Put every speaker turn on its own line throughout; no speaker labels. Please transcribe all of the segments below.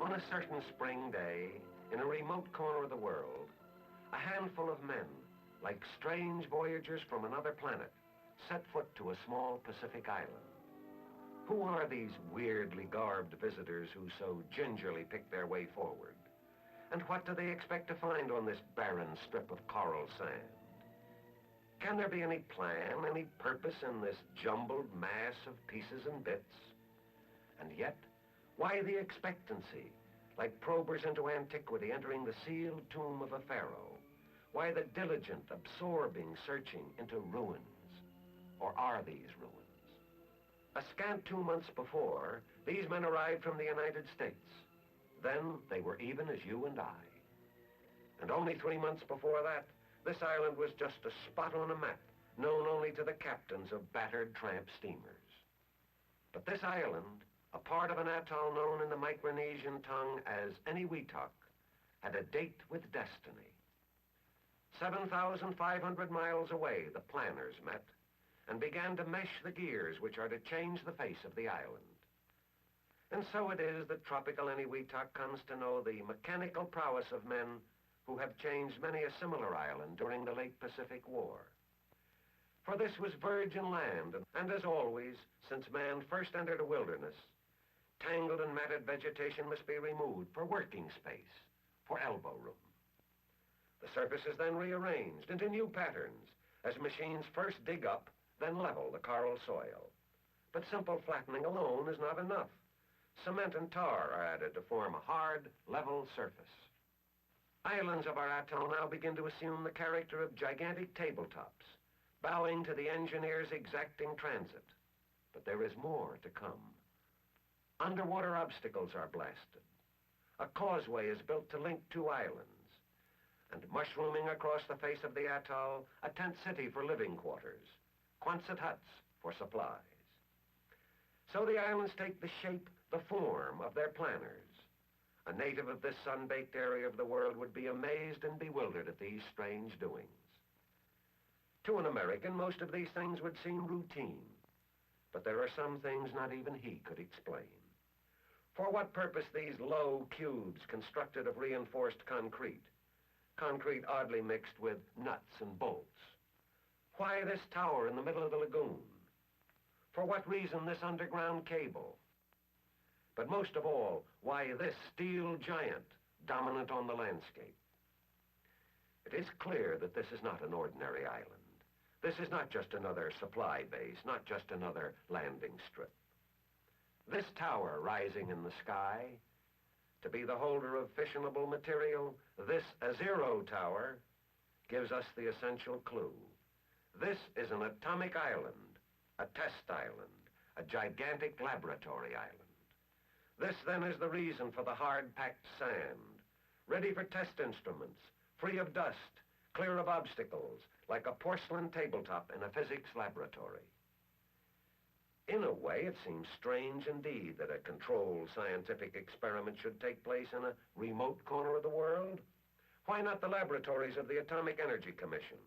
On a certain spring day, in a remote corner of the world, a handful of men, like strange voyagers from another planet, set foot to a small Pacific island. Who are these weirdly garbed visitors who so gingerly pick their way forward? And what do they expect to find on this barren strip of coral sand? Can there be any plan, any purpose in this jumbled mass of pieces and bits? And yet, why the expectancy, like probers into antiquity entering the sealed tomb of a pharaoh? Why the diligent, absorbing searching into ruins? Or are these ruins? A scant 2 months before, these men arrived from the United States. Then they were even as you and I. And only 3 months before that, this island was just a spot on a map, known only to the captains of battered tramp steamers. But this island, a part of an atoll known in the Micronesian tongue as Eniwetok, had a date with destiny. 7,500 miles away, the planners met and began to mesh the gears which are to change the face of the island. And so it is that tropical Eniwetok comes to know the mechanical prowess of men who have changed many a similar island during the late Pacific War. For this was virgin land, and as always, since man first entered a wilderness, tangled and matted vegetation must be removed for working space, for elbow room. The surface is then rearranged into new patterns as machines first dig up, then level the coral soil. But simple flattening alone is not enough. Cement and tar are added to form a hard, level surface. Islands of our atoll now begin to assume the character of gigantic tabletops, bowing to the engineer's exacting transit. But there is more to come. Underwater obstacles are blasted. A causeway is built to link two islands. And mushrooming across the face of the atoll, a tent city for living quarters, Quonset huts for supplies. So the islands take the shape, the form of their planners. A native of this sun-baked area of the world would be amazed and bewildered at these strange doings. To an American, most of these things would seem routine, but there are some things not even he could explain. For what purpose these low cubes constructed of reinforced concrete oddly mixed with nuts and bolts? Why this tower in the middle of the lagoon? For what reason this underground cable? But most of all, why this steel giant dominant on the landscape? It is clear that this is not an ordinary island. This is not just another supply base, not just another landing strip. This tower rising in the sky, to be the holder of fissionable material, this zero tower, gives us the essential clue. This is an atomic island, a test island, a gigantic laboratory island. This then is the reason for the hard-packed sand, ready for test instruments, free of dust, clear of obstacles, like a porcelain tabletop in a physics laboratory. In a way, it seems strange indeed that a controlled scientific experiment should take place in a remote corner of the world. Why not the laboratories of the Atomic Energy Commission,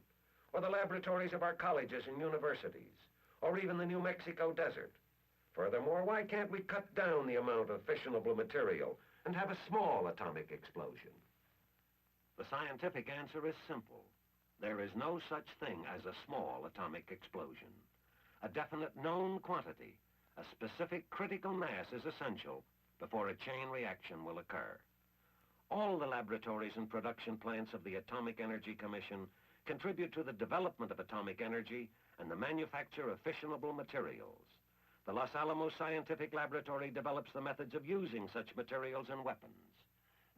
or the laboratories of our colleges and universities, or even the New Mexico desert? Furthermore, why can't we cut down the amount of fissionable material and have a small atomic explosion? The scientific answer is simple. There is no such thing as a small atomic explosion. A definite known quantity, a specific critical mass is essential before a chain reaction will occur. All the laboratories and production plants of the Atomic Energy Commission contribute to the development of atomic energy and the manufacture of fissionable materials. The Los Alamos Scientific Laboratory develops the methods of using such materials in weapons.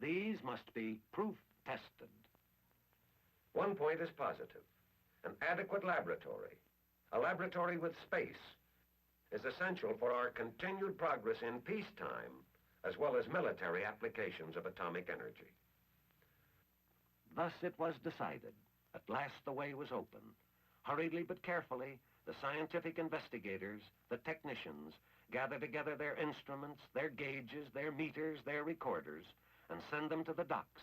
These must be proof tested. One point is positive. An adequate laboratory, a laboratory with space, is essential for our continued progress in peacetime, as well as military applications of atomic energy. Thus it was decided. At last the way was open. Hurriedly but carefully, the scientific investigators, the technicians, gather together their instruments, their gauges, their meters, their recorders, and send them to the docks,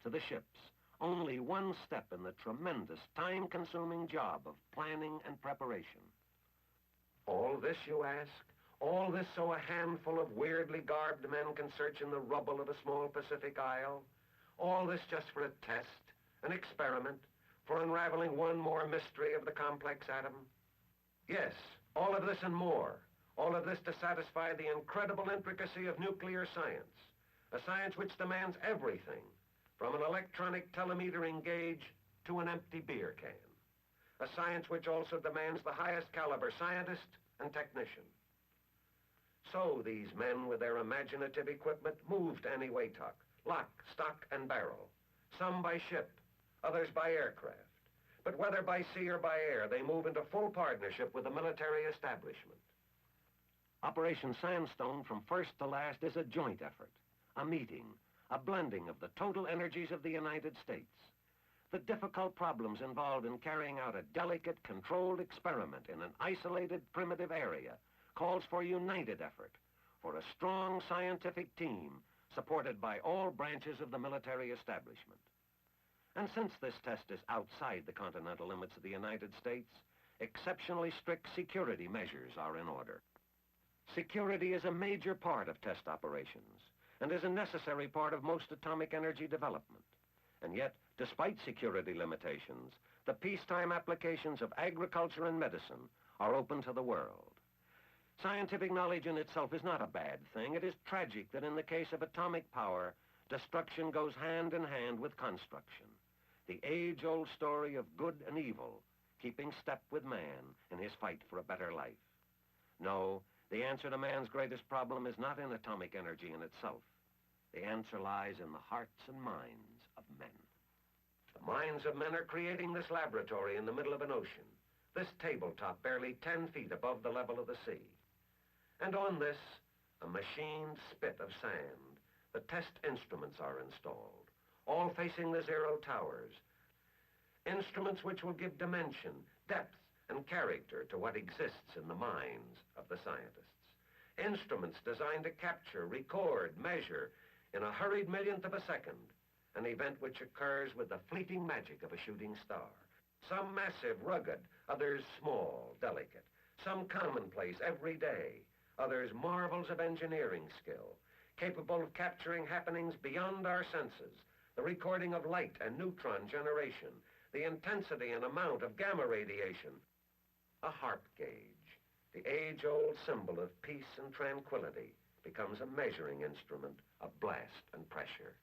to the ships. Only one step in the tremendous, time-consuming job of planning and preparation. All this, you ask? All this so a handful of weirdly garbed men can search in the rubble of a small Pacific isle? All this just for a test, an experiment, for unraveling one more mystery of the complex atom? Yes, all of this and more. All of this to satisfy the incredible intricacy of nuclear science. A science which demands everything, from an electronic telemetering gauge to an empty beer can. A science which also demands the highest caliber scientist and technician. So these men with their imaginative equipment moved to Eniwetok, lock, stock, and barrel. Some by ship, others by aircraft. But whether by sea or by air, they move into full partnership with the military establishment. Operation Sandstone, from first to last, is a joint effort, a meeting, a blending of the total energies of the United States. The difficult problems involved in carrying out a delicate, controlled experiment in an isolated, primitive area calls for united effort, for a strong scientific team supported by all branches of the military establishment. And since this test is outside the continental limits of the United States, exceptionally strict security measures are in order. Security is a major part of test operations and is a necessary part of most atomic energy development. And yet, despite security limitations, the peacetime applications of agriculture and medicine are open to the world. Scientific knowledge in itself is not a bad thing. It is tragic that in the case of atomic power, destruction goes hand in hand with construction. The age-old story of good and evil, keeping step with man in his fight for a better life. No, the answer to man's greatest problem is not in atomic energy in itself. The answer lies in the hearts and minds of men. The minds of men are creating this laboratory in the middle of an ocean, this tabletop barely 10 feet above the level of the sea. And on this, a machined spit of sand, the test instruments are installed, all facing the zero towers. Instruments which will give dimension, depth, and character to what exists in the minds of the scientists. Instruments designed to capture, record, measure, in a hurried millionth of a second, an event which occurs with the fleeting magic of a shooting star. Some massive, rugged, others small, delicate. Some commonplace, everyday, others marvels of engineering skill, capable of capturing happenings beyond our senses, the recording of light and neutron generation, the intensity and amount of gamma radiation. A harp gauge, the age-old symbol of peace and tranquility, becomes a measuring instrument of blast and pressure.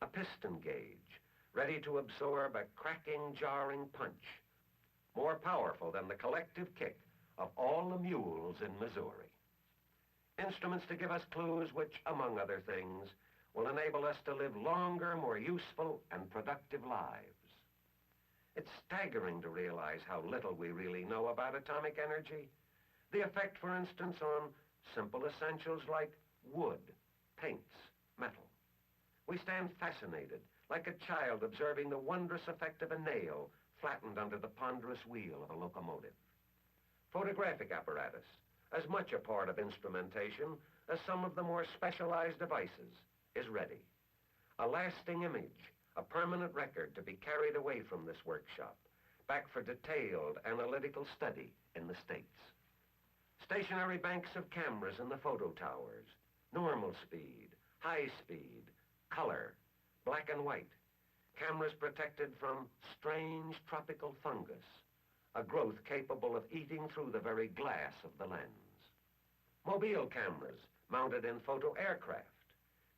A piston gauge, ready to absorb a cracking, jarring punch, more powerful than the collective kick of all the mules in Missouri. Instruments to give us clues which, among other things, will enable us to live longer, more useful and productive lives. It's staggering to realize how little we really know about atomic energy. The effect, for instance, on simple essentials like wood, paints, metal. We stand fascinated, like a child observing the wondrous effect of a nail flattened under the ponderous wheel of a locomotive. Photographic apparatus, as much a part of instrumentation as some of the more specialized devices, is ready. A lasting image, a permanent record to be carried away from this workshop, back for detailed analytical study in the States. Stationary banks of cameras in the photo towers, normal speed, high speed, color, black and white. Cameras protected from strange tropical fungus, a growth capable of eating through the very glass of the lens. Mobile cameras mounted in photo aircraft.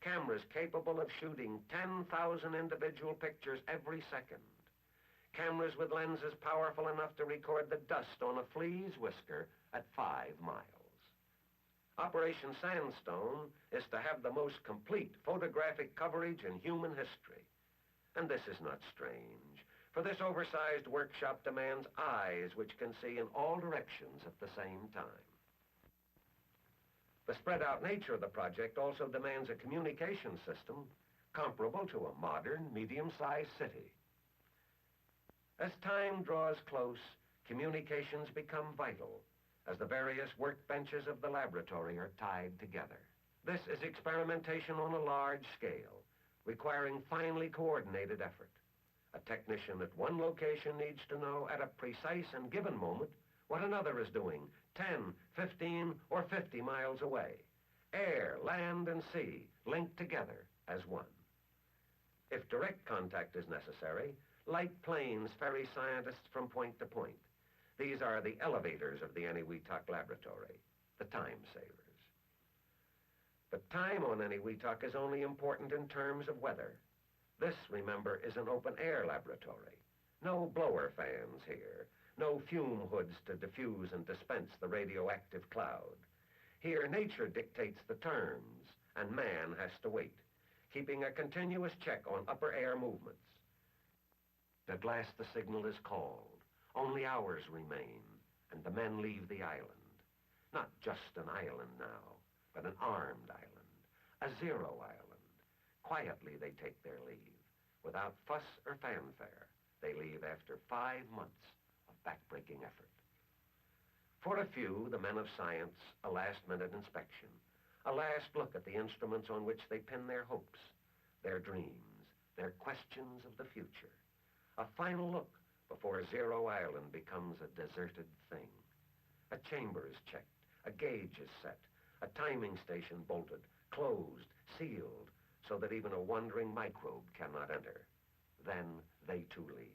Cameras capable of shooting 10,000 individual pictures every second. Cameras with lenses powerful enough to record the dust on a flea's whisker at 5 miles. Operation Sandstone is to have the most complete photographic coverage in human history. And this is not strange, For this oversized workshop demands eyes which can see in all directions at the same time. The spread-out nature of the project also demands a communication system comparable to a modern, medium-sized city. As time draws close, communications become vital as the various workbenches of the laboratory are tied together. This is experimentation on a large scale, requiring finely coordinated effort. A technician at one location needs to know at a precise and given moment what another is doing 10, 15, or 50 miles away. Air, land, and sea linked together as one. If direct contact is necessary, light planes ferry scientists from point to point. These are the elevators of the Eniwetok laboratory, the time savers. But time on Eniwetok is only important in terms of weather. This, remember, is an open-air laboratory. No blower fans here, no fume hoods to diffuse and dispense the radioactive cloud. Here, nature dictates the terms, and man has to wait, keeping a continuous check on upper-air movements. At last, the signal is called. Only hours remain, and the men leave the island. Not just an island now, but an armed island, a zero island. Quietly, they take their leave. Without fuss or fanfare, they leave after 5 months of backbreaking effort. For a few, the men of science, a last-minute inspection, a last look at the instruments on which they pin their hopes, their dreams, their questions of the future. A final look before Zero Island becomes a deserted thing. A chamber is checked, a gauge is set, a timing station bolted, closed, sealed, so that even a wandering microbe cannot enter. Then they too leave.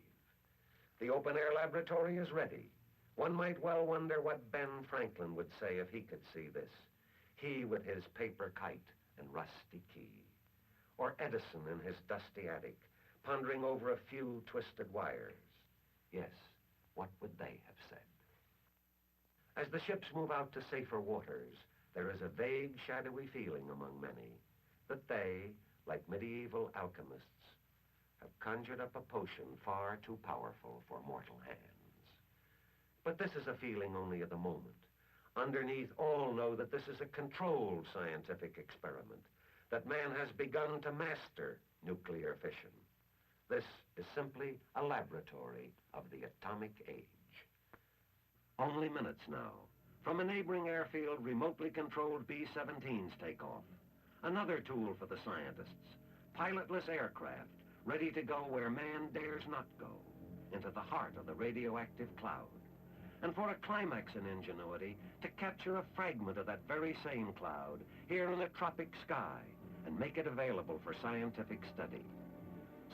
The open-air laboratory is ready. One might well wonder what Ben Franklin would say if he could see this. He with his paper kite and rusty key. Or Edison in his dusty attic, pondering over a few twisted wires. Yes, what would they have said? As the ships move out to safer waters, there is a vague, shadowy feeling among many that they, like medieval alchemists, have conjured up a potion far too powerful for mortal hands. But this is a feeling only of the moment. Underneath, all know that this is a controlled scientific experiment, that man has begun to master nuclear fission. This is simply a laboratory of the atomic age. Only minutes now. From a neighboring airfield, remotely controlled B-17s take off. Another tool for the scientists. Pilotless aircraft, ready to go where man dares not go, into the heart of the radioactive cloud. And for a climax in ingenuity, to capture a fragment of that very same cloud here in a tropic sky and make it available for scientific study.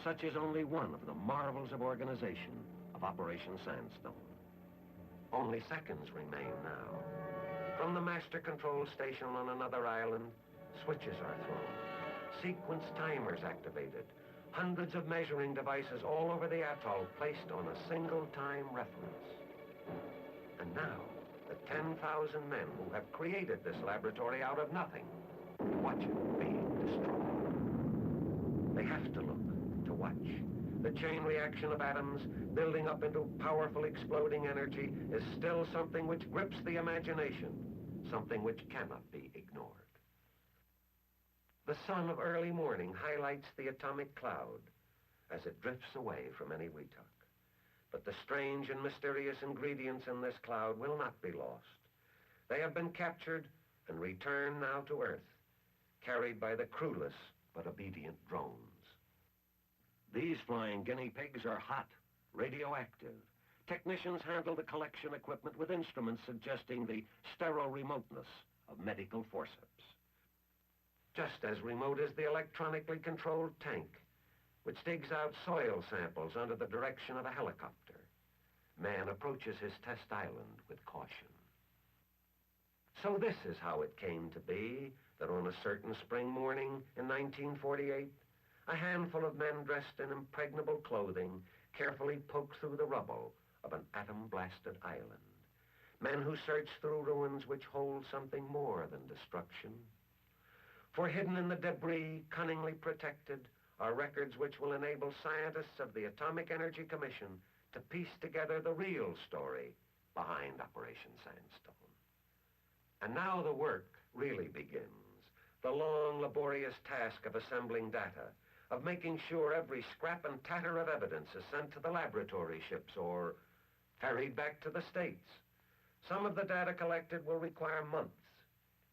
Such is only one of the marvels of organization of Operation Sandstone. Only seconds remain now. From the master control station on another island, switches are thrown. Sequence timers activated. Hundreds of measuring devices all over the atoll placed on a single time reference. And now, the 10,000 men who have created this laboratory out of nothing watch it being destroyed. They have to look, to watch. The chain reaction of atoms building up into powerful exploding energy is still something which grips the imagination, something which cannot be ignored. The sun of early morning highlights the atomic cloud as it drifts away from Eniwetok. But the strange and mysterious ingredients in this cloud will not be lost. They have been captured and returned now to Earth, carried by the crewless but obedient drones. These flying guinea pigs are hot, radioactive. Technicians handle the collection equipment with instruments suggesting the sterile remoteness of medical forceps. Just as remote as the electronically controlled tank, which digs out soil samples under the direction of a helicopter. Man approaches his test island with caution. So this is how it came to be that on a certain spring morning in 1948, a handful of men dressed in impregnable clothing carefully poked through the rubble of an atom-blasted island. Men who search through ruins which hold something more than destruction. For hidden in the debris, cunningly protected, are records which will enable scientists of the Atomic Energy Commission to piece together the real story behind Operation Sandstone. And now the work really begins. The long, laborious task of assembling data, of making sure every scrap and tatter of evidence is sent to the laboratory ships or ferried back to the States. Some of the data collected will require months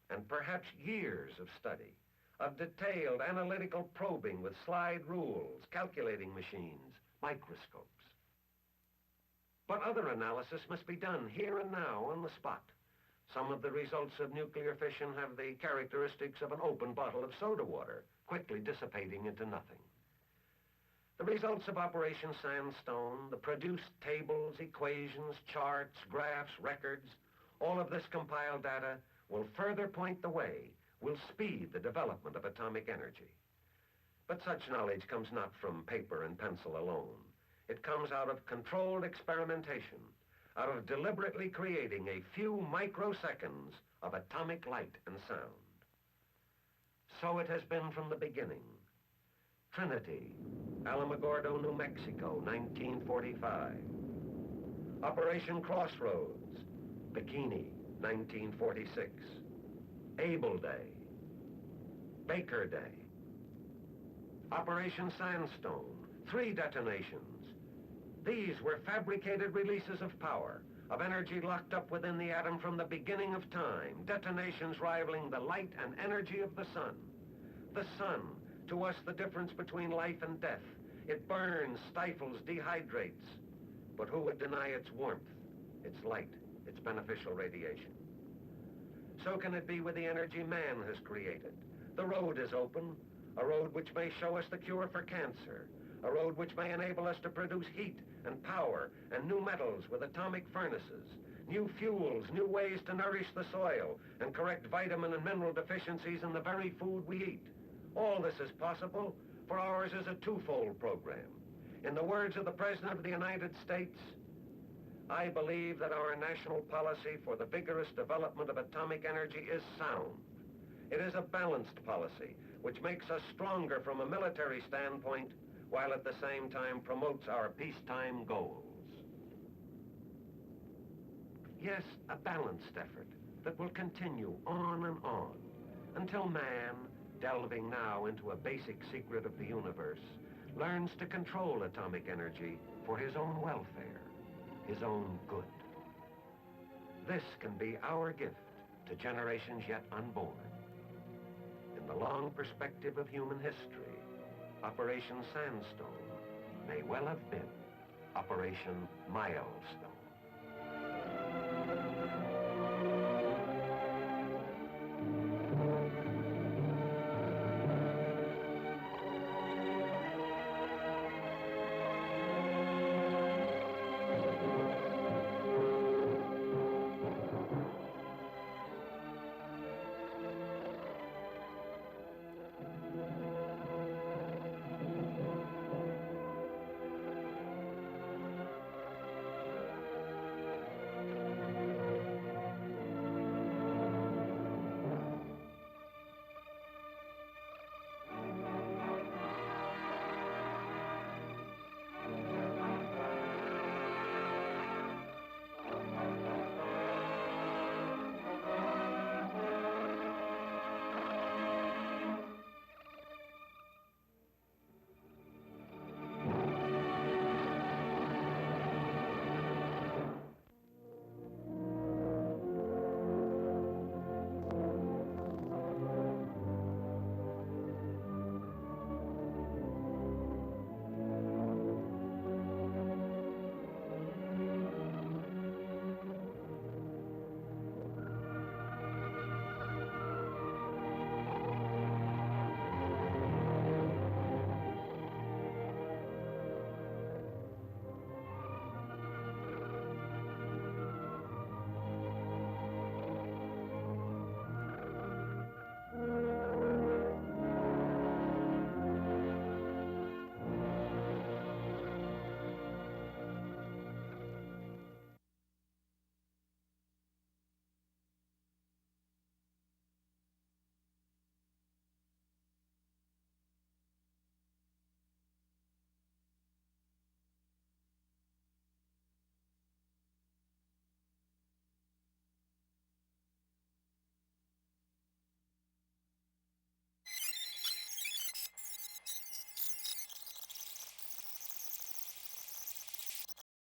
and perhaps years of study, of detailed analytical probing with slide rules, calculating machines, microscopes. But other analysis must be done here and now on the spot. Some of the results of nuclear fission have the characteristics of an open bottle of soda water, quickly dissipating into nothing. The results of Operation Sandstone, the produced tables, equations, charts, graphs, records, all of this compiled data will further point the way, will speed the development of atomic energy. But such knowledge comes not from paper and pencil alone. It comes out of controlled experimentation, out of deliberately creating a few microseconds of atomic light and sound. So it has been from the beginning. Trinity, Alamogordo, New Mexico, 1945. Operation Crossroads, Bikini, 1946. Able Day, Baker Day. Operation Sandstone, 3 detonations. These were fabricated releases of power, of energy locked up within the atom from the beginning of time, detonations rivaling the light and energy of the sun. The sun, to us the difference between life and death. It burns, stifles, dehydrates. But who would deny its warmth, its light, its beneficial radiation? So can it be with the energy man has created. The road is open, a road which may show us the cure for cancer, a road which may enable us to produce heat and power and new metals with atomic furnaces, new fuels, new ways to nourish the soil and correct vitamin and mineral deficiencies in the very food we eat. All this is possible, for ours is a twofold program. In the words of the President of the United States, I believe that our national policy for the vigorous development of atomic energy is sound. It is a balanced policy, which makes us stronger from a military standpoint, while at the same time promotes our peacetime goals. Yes, a balanced effort that will continue on and on, until man, delving now into a basic secret of the universe, learns to control atomic energy for his own welfare, his own good. This can be our gift to generations yet unborn. In the long perspective of human history, Operation Sandstone may well have been Operation Milestone.